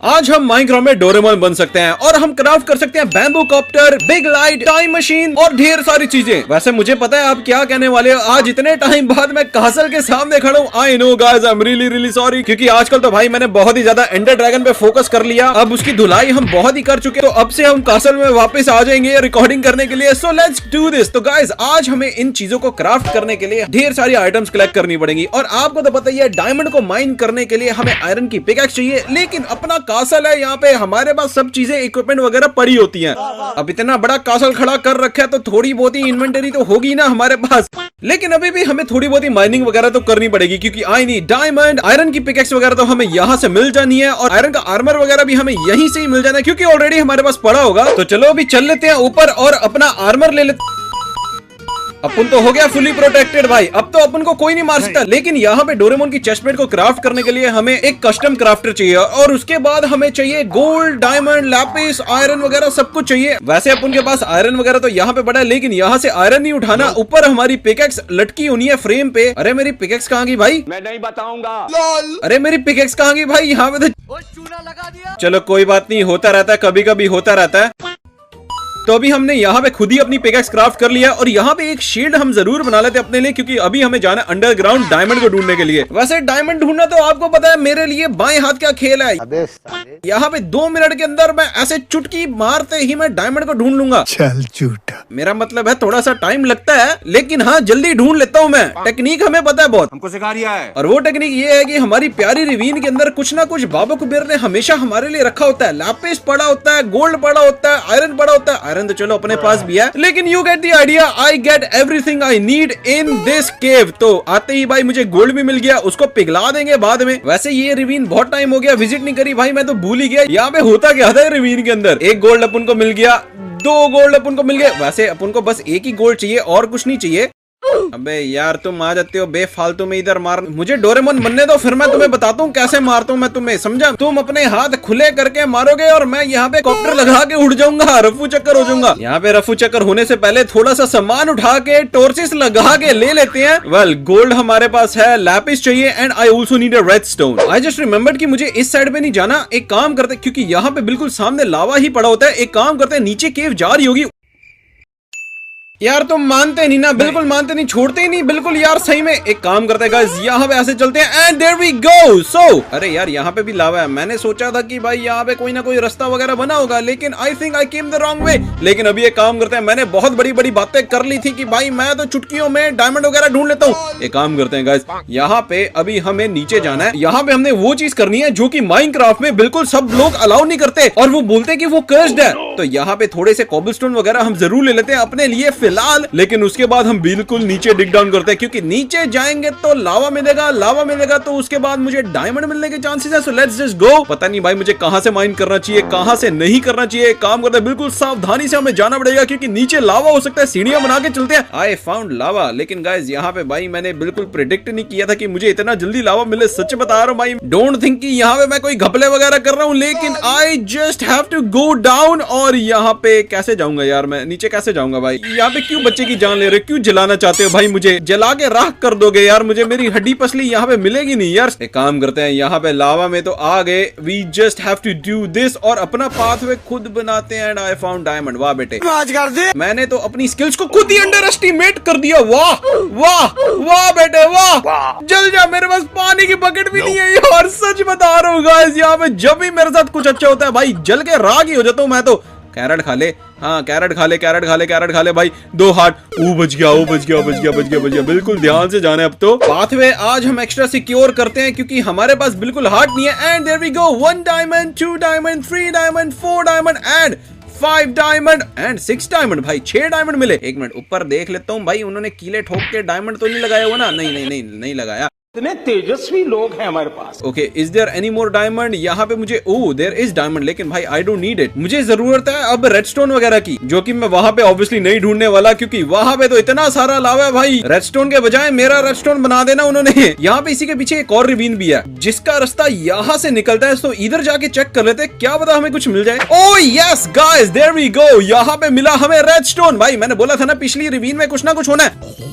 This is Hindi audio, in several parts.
आज हम माइनक्राफ्ट में डोरेमोन बन सकते हैं और हम क्राफ्ट कर सकते हैं bamboo copter, big light, time machine और ढेर सारी चीजें। वैसे मुझे पता है आप क्या कहने वाले हो, आज इतने टाइम बाद मैं कासल के सामने खड़ा हूँ। I know guys, I am really sorry, क्योंकि आजकल तो भाई मैंने बहुत ही ज्यादा एंडर ड्रैगन पे फोकस कर लिया। अब उसकी धुलाई हम बहुत ही कर चुके, तो अब से हम कासल में वापस आ जाएंगे रिकॉर्डिंग करने के लिए। So let's do this. तो गाइस आज हमें इन चीजों को क्राफ्ट करने के लिए ढेर सारी आइटम्स कलेक्ट करनी पड़ेंगी और आपको तो पता ही है डायमंड को माइन करने के लिए हमें आयरन की पिकैक्स चाहिए। लेकिन अपना कासल है, यहाँ पे हमारे पास सब चीजें इक्विपमेंट वगैरह पड़ी होती हैं। अब इतना बड़ा कासल खड़ा कर रखा है तो थोड़ी बहुत ही इन्वेंटरी तो होगी ना हमारे पास। लेकिन अभी भी हमें थोड़ी बहुत ही माइनिंग वगैरह तो करनी पड़ेगी, क्योंकि आई नीड डायमंड। आयरन की पिकैक्स वगैरह तो हमें यहाँ से मिल जानी है और आयरन का आर्मर वगैरह भी हमें यहीं से ही मिल जाना है, क्योंकि ऑलरेडी हमारे पास पड़ा होगा। तो चलो अभी चल लेते हैं ऊपर और अपना आर्मर ले लेते। अपन तो हो गया फुली प्रोटेक्टेड भाई, अब तो अपन को कोई नहीं मार सकता। लेकिन यहाँ पे डोरेमोन की चेस्ट प्लेट को क्राफ्ट करने के लिए हमें एक कस्टम क्राफ्टर चाहिए और उसके बाद हमें चाहिए गोल्ड, डायमंड, लैपिस, आयरन वगैरह सब कुछ चाहिए। वैसे अपन के पास आयरन वगैरह तो यहाँ पे पड़ा है, लेकिन यहाँ से आयरन नहीं उठाना। ऊपर हमारी पिकेक्स लटकी होनी है फ्रेम पे। अरे मेरी पिकेक्स कहाँ गई भाई? मैं नहीं बताऊंगा। अरे मेरी पिकेक्स कहाँ गई भाई? यहाँ पे तो चूना लगा दिया। चलो कोई बात नहीं, होता रहता है, कभी कभी होता रहता है। तो अभी हमने यहाँ पे खुद ही अपनी पिकैक्स क्राफ्ट कर लिया और यहाँ पे एक शील्ड हम जरूर बना लेते अपने लिए, क्योंकि अभी हमें जाना है अंडरग्राउंड डायमंड को ढूंढने के लिए। वैसे डायमंड ढूंढना तो आपको पता है मेरे लिए बाएं हाथ का खेल है। यहाँ पे 2 मिनट के अंदर मैं ऐसे चुटकी मारते ही मैं डायमंड को ढूंढ लूंगा। चल झूठा। मेरा मतलब है थोड़ा सा टाइम लगता है, लेकिन हाँ जल्दी ढूंढ लेता हूँ मैं। टेक्निक हमें पता है बहुत, हमको सिखा रिया है। और वो टेक्निक ये है कि हमारी प्यारी रिवीन के अंदर कुछ ना कुछ बाबा कुबेर ने हमेशा हमारे लिए रखा होता है। लैपिस पड़ा होता है, गोल्ड पड़ा होता है, आयरन पड़ा होता है। आयरन तो चलो अपने पास भी है, लेकिन you get the idea. I get everything I need in this केव। तो आते ही भाई मुझे गोल्ड भी मिल गया, उसको पिघला देंगे बाद में। वैसे ये रिवीन बहुत टाइम हो गया विजिट नहीं करी भाई, मैं तो भूल ही गया यहाँ पे होता क्या था रिवीन के अंदर। एक गोल्ड अपन को मिल गया, 2 गोल्ड अपन को मिल गए। वैसे अपन को बस एक ही गोल्ड चाहिए और कुछ नहीं चाहिए। अबे यार तुम आ जाते हो बेफालतू में इधर मार। मुझे डोरेमोन बनने दो, फिर मैं तुम्हें बताता हूँ कैसे मारता हूँ मैं तुम्हें, समझा? तुम अपने हाथ खुले करके मारोगे और मैं यहाँ पे कॉप्टर लगा के उड़ जाऊंगा, रफू चक्कर हो जाऊंगा। यहाँ पे रफू चक्कर होने से पहले थोड़ा सा सामान उठा के टॉर्चेस लगा के ले लेते हैं। वेल गोल्ड हमारे पास है, लैपिस चाहिए and I also need a redstone. I just remembered कि मुझे इस साइड पे नहीं जाना। एक काम करते, क्योंकि यहाँ पे बिल्कुल सामने लावा ही पड़ा होता है, एक काम करते नीचे केव जा रही होगी। यार तुम मानते नहीं ना, बिल्कुल मानते नहीं, छोड़ते ही नहीं बिल्कुल यार, सही में। एक काम करते हैं गाइस, यहाँ पे ऐसे चलते हैं एंड देयर वी गो। सो अरे यार यहाँ पे भी लावा है। मैंने सोचा था कि भाई यहाँ पे कोई ना कोई रास्ता वगैरह बना होगा, लेकिन I think I came the wrong way. लेकिन अभी एक काम करते हैं, मैंने बहुत बड़ी बड़ी बातें कर ली थी कि भाई मैं तो चुटकियों में डायमंड वगैरह ढूंढ लेता हूँ। एक काम करते हैं गाइस, यहाँ पे अभी हमें नीचे जाना है। यहाँ पे हमने वो चीज करनी है जो कि माइनक्राफ्ट में बिल्कुल सब लोग अलाउ नहीं करते और वो बोलते हैं कि वो कर्स्ड है। तो यहाँ पे थोड़े से कॉबलस्टोन वगैरह हम जरूर ले लेते हैं अपने लिए फिलहाल, लेकिन उसके बाद हम बिल्कुल नीचे डिग डाउन करते हैं, क्योंकि नीचे जाएंगे तो लावा मिलेगा, लावा मिलेगा तो उसके बाद मुझे डायमंड मिलने के चांसेस है। So let's just go. पता नहीं भाई मुझे कहां से माइन करना चाहिए, कहां से नहीं करना चाहिए। काम करते हैं, बिल्कुल सावधानी से हमें जाना पड़ेगा, क्योंकि नीचे लावा हो सकता है। सीढ़ियां बना के चलते हैं। आई फाउंड लावा, लेकिन गाइस यहाँ पे भाई मैंने बिल्कुल प्रेडिक्ट नहीं किया था कि मुझे इतना जल्दी लावा मिले। सच बता रहा हूँ भाई, डोंट थिंक कि यहाँ पे मैं कोई घपले वगैरह कर रहा हूँ, लेकिन I just have to go down. और यहाँ पे कैसे जाऊंगा यार, मैं नीचे कैसे जाऊंगा भाई? यहाँ पे क्यों बच्चे की जान ले रहे, क्यों जलाना चाहते हो भाई? मुझे जला के राख कर दोगे यार, मुझे मेरी हड्डी पसली यहाँ पे मिलेगी नहीं यार। एक काम करते हैं, यहाँ पे लावा में तो आ गए, we just have to do this और अपना पाथवे खुद बनाते हैं। And I found diamond. वाह बेटे, आज कर दे। मैंने तो अपनी स्किल्स को खुद ही अंडर एस्टिमेट कर दिया। वाह वाह वाह बेटे वाह। जल जा, मेरे पास पानी की बकेट भी नहीं है यार, सच बता रहा हूँ गाइस। यहाँ पे जब भी मेरे साथ कुछ अच्छा होता है भाई, जल के राख ही हो जाता हूँ मैं तो। कैरेट खा ले, हाँ कैरेट खा ले, कैरेट खा ले, कैरेट खा ले भाई। 2 हार्ट। ओ बच गया, ओ बच गया, बच गया, बच गया, बच गया। बिल्कुल ध्यान से जाना है। अब तो पाथवे आज हम एक्स्ट्रा सिक्योर करते हैं, क्योंकि हमारे पास बिल्कुल हार्ट नहीं है। And there we go, 1 diamond, 2 diamond, 3 diamond, 4 diamond and 5 diamond and 6 diamond. भाई 6 डायमंड मिले। एक मिनट ऊपर देख लेता हूँ भाई, उन्होंने कीले ठोक के डायमंड तो नहीं लगाया हुआ ना? नहीं नहीं नहीं नहीं लगाया। इतने तेजस्वी लोग हैं हमारे पास। Okay, is there any more diamond? यहाँ पे मुझे देयर इज डायमंड, लेकिन भाई आई डोंट नीड इट। मुझे जरूरत है अब रेडस्टोन वगैरह की, जो कि मैं वहां पे ऑब्वियसली नहीं ढूंढने वाला, क्योंकि वहां पे तो इतना सारा लावा है भाई। रेडस्टोन के बजाय मेरा रेडस्टोन बना देना उन्होंने। यहाँ पे इसी के पीछे एक और रिवीन भी है जिसका रास्ता यहाँ से निकलता है, तो इधर जाके चेक कर लेते हैं, क्या पता हमें कुछ मिल जाए। Oh yes guys, there we go. यहाँ पे मिला हमें रेडस्टोन। भाई मैंने बोला था ना पिछली रिवीन में कुछ ना कुछ होना है।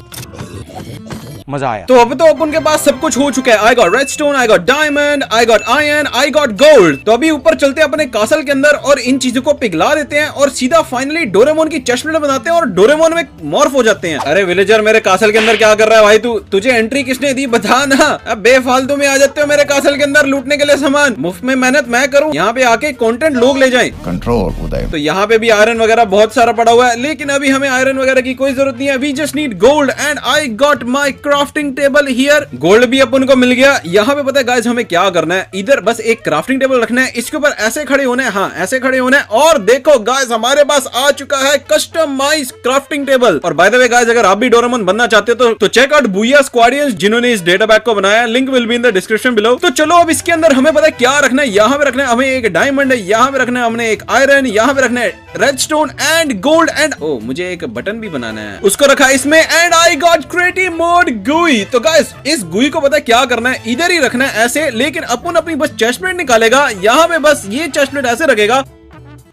मजा आया। तो अब तो अपन के पास सब कुछ हो चुका है। I got redstone, I got diamond, I got iron, I got gold. तो अभी ऊपर चलते हैं अपने कासल के अंदर और इन चीजों को पिघला देते हैं और सीधा फाइनली डोरेमोन की चश्में बनाते हैं और डोरेमोन में मॉर्फ हो जाते हैं। अरे विलेजर, मेरे कासल के अंदर क्या कर रहा है भाई तू? तुझे एंट्री किसने दी बता ना। अब बेफालतू में आ जाते हो मेरे कासल के अंदर लूटने के लिए सामान। मुफ्त में मेहनत मैं करूँ, यहाँ पे आके कंटेंट लोग ले जाएं। कंट्रोल उदय। तो यहाँ पे भी आयरन वगैरह बहुत सारा पड़ा हुआ है, लेकिन अभी हमें आयरन वगैरह की कोई जरूरत नहीं है। We just need gold and I got my crafting table here. Gold भी अपन को मिल गया। यहाँ पे पता है गाइस हमें क्या करना है, इधर बस एक क्राफ्टिंग टेबल रखना है, इसके ऊपर ऐसे खड़े होना है, हाँ ऐसे खड़े होना है। और देखो गाइस हमारे पास आ चुका है कस्टमाइज क्राफ्टिंग टेबल। और बाय द वे गाइस, अगर आप भी डोरेमोन बनना चाहते हो तो चेक आउट बुया स्क्वाडियंस जिन्होंने इस डेटा पैक को बनाया। Link will be in the description below. तो चलो अब इसके अंदर हमें पता है क्या रखना है। यहाँ पे रखना है हमें एक डायमंड, यहाँ पे रखना है हमने एक आयरन, यहाँ पे रखना है रेडस्टोन एंड गोल्ड एंड ओ मुझे एक बटन भी बनाना है, उसको रखा है इसमें। And I got creative mode गुई। तो गाइस इस गुई को पता है क्या करना है, इधर ही रखना है ऐसे, लेकिन अपन अपनी बस चेस्टप्लेट निकालेगा, यहाँ पे बस ये चेस्टप्लेट ऐसे रखेगा।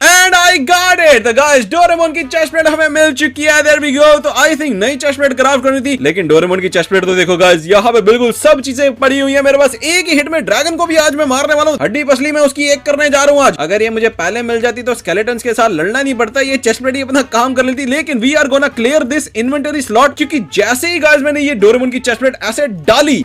And I got it. तो गाइस डोरेमोन की चेस्टप्लेट हमें मिल चुकी है। There we go. तो आई थिंक नई चेस्टप्लेट क्राफ्ट करनी थी, लेकिन डोरेमोन की चेस्टप्लेट तो देखो गाइस, यहाँ पे बिल्कुल सब चीजें पड़ी हुई है मेरे पास। एक ही हिट में ड्रैगन को भी आज मैं मारने वाला हूँ। हड्डी पसली मैं उसकी एक करने जा रहा हूँ आज। अगर ये मुझे पहले मिल जाती तो स्केलेटन्स के साथ लड़ना नहीं पड़ता, ये चेस्टप्लेट ही अपना काम कर लेती। लेकिन we are gonna clear this inventory slot, क्योंकि जैसे ही गाइस मैंने ये डोरेमोन की चेस्टप्लेट ऐसे डाली,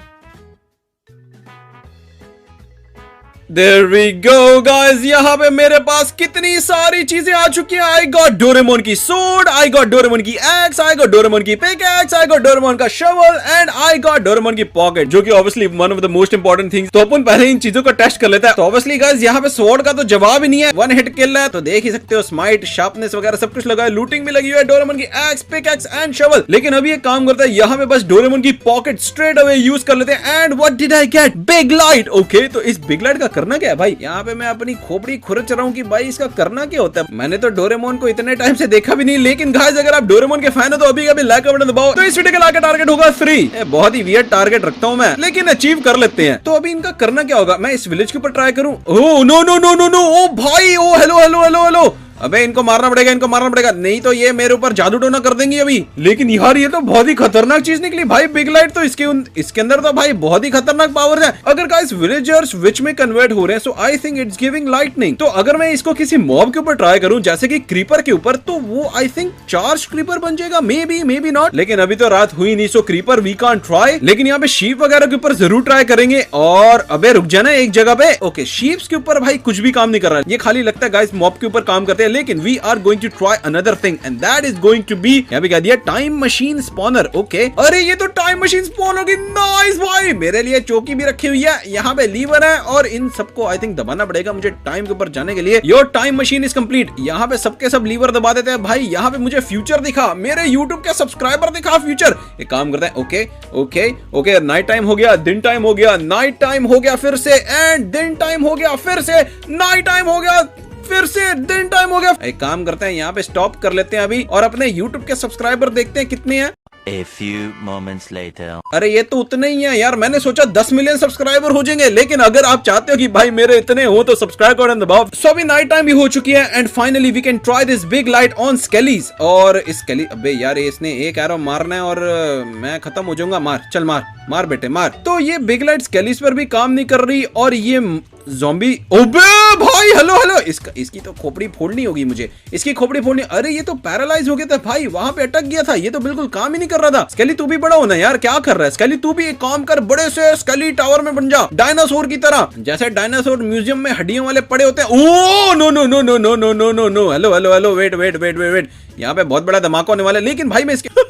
There we go guys, यहाँ पे मेरे पास कितनी सारी चीजें आ चुकी हैं। आई गॉट डोरेमोन की सोर्ड, आई गॉट डोरेमोन की एक्स, आई गॉट डोरेमोन की पिकैक्स, आई गॉट डोरेमोन का shovel and I got Doraemon की पॉकेट, जो कि obviously one of the most important things. तो अपन पहले इन चीजों को टेस्ट कर लेता है। तो ऑब्वियसली गाइस यहाँ पे सोर्ड का तो जवाब ही नहीं है, वन हिट किल है। तो देख ही सकते हो स्माइट, शार्पनेस वगैरह सब कुछ लगा है, लूटिंग भी लगी हुई है, डोरेमोन की एक्स, पिकैक्स एंड शवल। लेकिन अभी एक काम करता है, यहाँ पे बस डोरेमोन की पॉकेट स्ट्रेट अवे यूज कर लेते हैं। And what did I get? Big light. Okay, तो इस बिग लाइट का करना क्या है भाई? यहाँ पे मैं अपनी खोपड़ी खुरच रहा हूँ कि भाई इसका करना क्या होता है। मैंने तो डोरेमोन को इतने टाइम से देखा भी नहीं, लेकिन गाइस अगर आप डोरेमोन के फैन हो तो अभी लाइक का बटन दबाओ। तो इस वीडियो का टारगेट होगा 3। बहुत ही वियर्ड टारगेट रखता हूँ मैं, लेकिन अचीव कर लेते हैं। तो अभी इनका करना क्या होगा? मैं इस विलेज के ऊपर ट्राई करूँ? Oh no no no no no, ओ भाई, ओ हेलो हेलो हेलो हेलो। अबे इनको मारना पड़ेगा, इनको मारना पड़ेगा, नहीं तो ये मेरे ऊपर जादू टोना कर देंगी अभी। लेकिन यार ये तो बहुत ही खतरनाक चीज निकली भाई, बिग लाइट। तो इसके अंदर तो भाई बहुत ही खतरनाक पावर है। अगर गाइस विलेजर्स विच में कन्वर्ट हो रहे हैं, so I think it's giving lightning. तो अगर मैं इसको किसी मॉब के ऊपर ट्राई करूं, जैसे कि क्रीपर के ऊपर, तो वो आई थिंक चार्ज क्रीपर बन जाएगा, मे बी नॉट। लेकिन अभी तो रात हुई नहीं, सो क्रीपर वी कांट ट्राई। लेकिन यहाँ पे शीप वगैरह के ऊपर जरूर ट्राई करेंगे। और अबे रुक जाना एक जगह पे। ओके, शीप्स के ऊपर भाई कुछ भी काम नहीं कर रहा है, ये खाली लगता है गाइस मॉब के ऊपर काम करते हैं। लेकिन we are going to try another thing and that is going to be, यहाँ पे कह दिया टाइम मशीन स्पॉनर। ओके, अरे ये तो टाइम मशीन स्पॉन होगी। नाइस भाई, मेरे लिए चौकी भी रखी हुई है, यहाँ पे लीवर है और इन सबको आई थिंक दबाना पड़ेगा मुझे टाइम के ऊपर जाने के लिए। Your time machine is complete. यहाँ पे सबके सब लीवर दबा देते हैं भाई। यहाँ पे मुझे फ्यूचर दिखा, मेरे यूट्यूब के सब्सक्राइबर दिखा फ्यूचर। एक काम करते हैं, okay okay okay, night time हो गया, दिन टाइम हो गया, नाइट टाइम हो गया फिर से, एंड दिन टाइम हो गया फिर से, नाइट टाइम हो गया फिर से, दिन टाइम हो गया। एक काम करते हैं, यहाँ पे स्टॉप कर लेते हैं अभी और अपने YouTube के सब्सक्राइबर देखते हैं कितने हैं। A few moments later. अरे ये तो उतने ही हैं यार, मैंने सोचा 10 मिलियन सब्सक्राइबर हो जाएंगे, लेकिन अगर आप चाहते हो कि भाई मेरे इतने हो तो सब्सक्राइब बटन दबाओ। सो अभी नाइट टाइम भी हो चुकी है and finally we can try this big light on scalies. और स्केली, अबे यार इसने एक एरो मारना है और मैं खत्म हो जाऊंगा। मार, चल मार मार बेटे मार। तो ये बिग लाइट स्केलीज पर भी काम नहीं कर रही और ये ज़ॉम्बी, ओबे भाई हेलो हेलो, इसकी तो खोपड़ी फोड़नी होगी मुझे, इसकी खोपड़ी फोड़नी। अरे ये तो पैरालाइज हो गया था भाई, वहां पे अटक गया था, ये तो बिल्कुल काम ही नहीं कर रहा था। स्केली तू भी बड़ा होना यार, क्या कर रहा है स्केली? तू भी एक काम कर, बड़े से स्केली टावर में बन जा, डायनासोर की तरह, जैसे डायनासोर म्यूजियम में हड्डियों वाले पड़े होते हैं। Oh no no no no no no no no no, hello hello hello, wait wait wait wait wait, यहाँ पे बहुत बड़ा धमाका होने वाला है। लेकिन भाई मैं इसके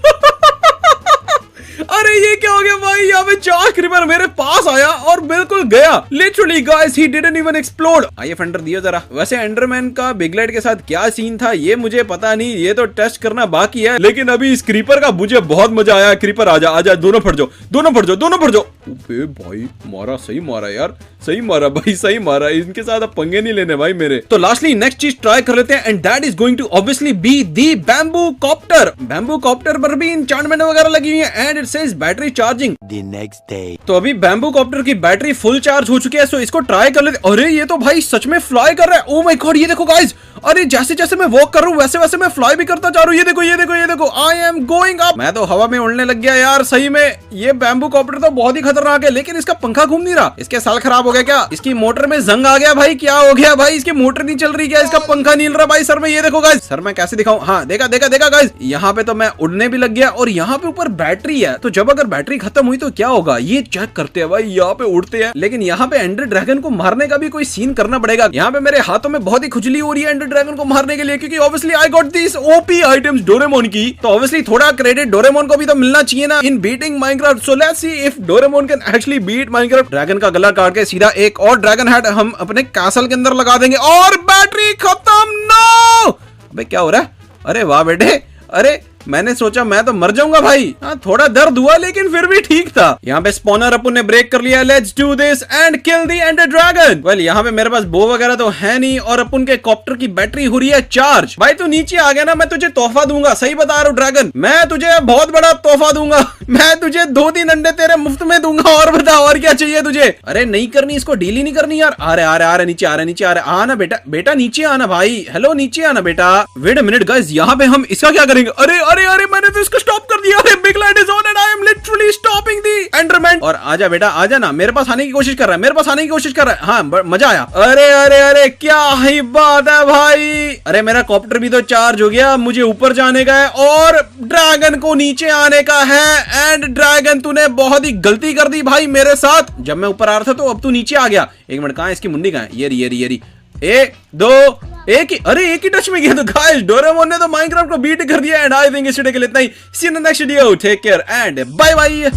अरे ये क्या हो गया भाई, यहाँ पे चार्ज क्रीपर मेरे पास आया और बिल्कुल गया। Literally guys he didn't even explode. आइए फंडर दियो जरा। वैसे एंडरमैन का बिग लाइट के साथ क्या सीन था ये मुझे पता नहीं, ये तो टेस्ट करना बाकी है। लेकिन अभी इस क्रीपर का मुझे बहुत मजा आया। क्रीपर आजा आजा, दोनों फट जाओ, दोनों फट जाओ, दोनों फट जाओ। अबे भाई मारा, सही मारा यार, सही मारा भाई, सही मारा। इनके साथ अब पंगे नहीं लेने भाई मेरे। तो लास्टली नेक्स्ट चीज ट्राई कर लेते हैं and that is going to obviously be the bamboo copter. Bamboo copter पर भी एन्चेंटमेंट वगैरह लगी हुई है and it says battery charging. The next day. तो अभी बैम्बू कॉप्टर की बैटरी फुल चार्ज हो चुकी है, सो इसको ट्राई कर लेते। अरे ये तो भाई सच में फ्लाई कर रहा है। ओ माय गॉड, ये देखो गाइस, अरे जैसे जैसे मैं वॉक कर रहा हूँ वैसे वैसे मैं फ्लाई भी करता जा रहा हूँ। ये देखो ये देखो ये देखो, आई एम गोइंग अप। मैं तो हवा में उड़ने लग गया यार सही में। ये बैम्बू कॉप्टर तो बहुत ही खतरनाक है, लेकिन इसका पंखा घूम नहीं रहा। इसके साल खराब हो गया क्या? इसकी मोटर में जंग आ गया भाई, क्या हो गया भाई? इसकी मोटर नहीं चल रही क्या? इसका पंखा नहीं हिल रहा भाई सर में। ये देखो गाइस, सर मैं कैसे दिखाऊं? हाँ देखा देखा देखा गाइस, यहाँ पे तो मैं उड़ने भी लग गया और यहाँ पे ऊपर बैटरी है। तो जब अगर बैटरी खत्म हुई तो क्या होगा ये चेक करते हैं भाई। यहाँ पे उड़ते हैं, लेकिन यहाँ पे एंडर ड्रैगन को मारने का भी कोई सीन करना पड़ेगा। यहाँ पे मेरे हाथों में बहुत ही खुजली हो रही है एंडर ड्रैगन को मारने के लिए, क्योंकि obviously I got this OP items Doraemon की। तो ऑब्वियसली थोड़ा क्रेडिट डोरेमोन को भी तो मिलना चाहिए ना in beating Minecraft. So let's see if Doraemon can actually beat Minecraft. Dragon का गला काट के सीधा एक और ड्रैगन हेड हम अपने कैसल के अंदर लगा देंगे और बैटरी खत्म। नो अबे क्या हो रहा है? अरे वाह बेटे, अरे मैंने सोचा मैं तो मर जाऊंगा भाई। हाँ थोड़ा दर्द हुआ लेकिन फिर भी ठीक था। यहाँ पे स्पॉनर अपन ने ब्रेक कर लिया। Let's do this and kill the ender dragon. Well यहाँ पे मेरे पास बो वगैरह तो है नहीं और अपन के कॉप्टर की बैटरी हो रही है चार्ज। भाई तू नीचे आ गया ना, मैं तुझे तोहफा दूंगा। सही बता रहा हूँ ड्रैगन, मैं तुझे बहुत बड़ा तोहफा दूंगा। मैं तुझे 2-3 अंडे तेरे मुफ्त में दूंगा। और बता और क्या चाहिए तुझे? अरे नहीं करनी इसको, डील ही नहीं करनी यार। आ रहे नीचे आ रहे नीचे आ रहे। आना बेटा, बेटा नीचे आना भाई। हेलो नीचे आना बेटा। वेट अ मिनट गाइस, यहाँ पे हम इसका क्या करेंगे? अरे अरे अरे मैंने तो स्टॉप कर दिया। अरे big light is on and I am literally stopping the Enderman. और आजा बेटा आजा ना, मेरे पास आने की कोशिश कर रहा है, मेरे पास आने की कोशिश कर रहा है। हाँ मजा आया। अरे अरे अरे क्या ही बात है भाई। अरे मेरा कॉप्टर भी तो चार्ज हो गया, मुझे ऊपर जाने का है और ड्रैगन को नीचे आने का है। एंड ड्रैगन तूने बहुत ही गलती कर दी भाई मेरे साथ। जब मैं ऊपर आ रहा था तो अब तू नीचे आ गया। एक मिनट, कहाँ है इसकी मुंडी? कहाँ है? ये रही। 1 2 एक ही, अरे एक ही टच में गया। तो गाइस डोरेमोन ने तो माइनक्राफ्ट को बीट कर दिया। एंड आई थिंक इस वीडियो के लिए इतना ही। See you in the next video, take care and bye bye.